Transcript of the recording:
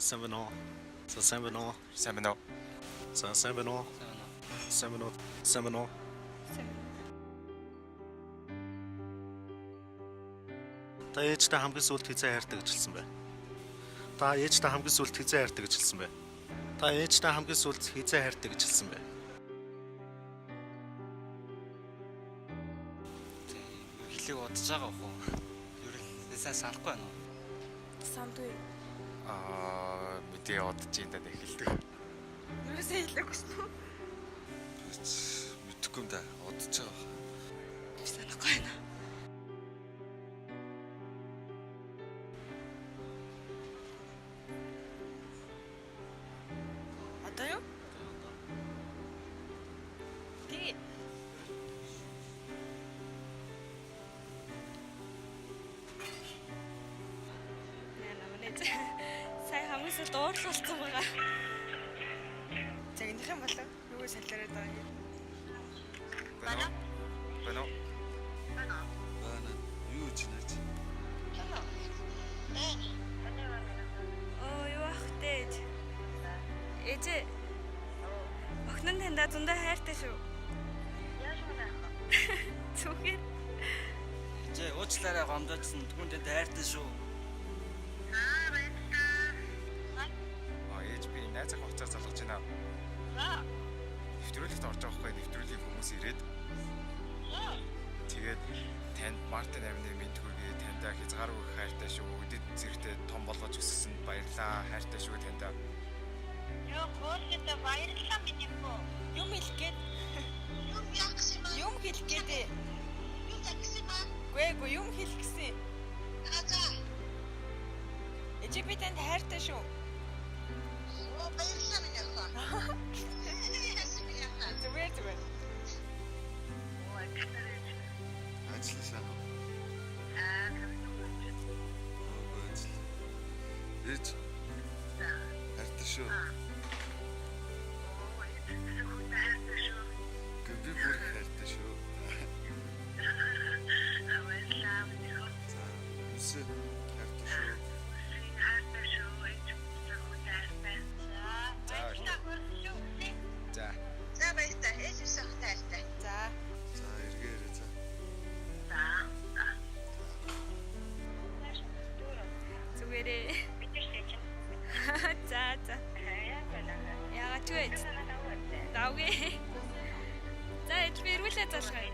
Сайн байна уу? Сайн байна уу? Сайн байна уу? Сайн байна уу? Сайн байна уу? Сайн байна уу? Та ээжтэй хамгийн сүүлд хизээ хайртай гэж хэлсэн бэ? Та ээжтэй хамгийн сүүлд хизээ хайртай гэж хэлсэн бэ? Та ээжтэй хамгийн сүүлд хизээ хайртай гэж хэлсэн бэ? Хэлийг удаж байгаа хөө. Юу л сайн санахгүй байна уу? Сандгүй. Мэдээ удаж энэ даа хэлдэг. Юусаа хэлээгүй шүү. Мэдхгүй юм да. Удаж байгаа. Санахгүй байна. Одоо юу? Тий. Сайн хамгийн сүүлд уурлуулсан байгаа. Загнах юм болов? Юу саллараад байгаа юм? Байна уу? Байна. Юу ч нэж. Юу ах тээж. Ээжээ. Охин нь таньда зөндөө хайртай шүү. Яаж байна? Зүгээр. Жээ уучлаарай гомдоодсон. Түүнтэй дайртай шүү. Ээж би найз ах хугацаа залгаж байна. Нэвтрүүлэгт орж байгаа хгүй нэвтрүүлгийн хүмүүс ирээд. Тэгээд танд Мартин амины мэд хүргэе таньда хязгааргүй хайртай шүү. Өдөд зэрэгтэй том болгож өссөн баярлаа. Хайртай шүү таньда. Юу гоолготой баярлалаа миний хөө. Юм хэлэх гээд. Юу яах юм бэ? Юм хэлэх гээд. Юу яах юм бэ? Гүй юм хэлэх гэсэн. Азаа. Ээжээ би танд хайртай шүү. Оо баярлалаа миний хөө. Зүгээр. Ой катарэж. Ажилласаа. Ээж. Хайртай шүү. Би бүр хайртай шүү. Баярлалаа миний хөө. Үсээ хайртай шүү. За. За баярлалаа. Ээжээс тайлтай. За. За эргээрээ за. Зүгээрээ. За. Яагаад ч вэ? Давгүй. За ээж би эргүүлээ залгая.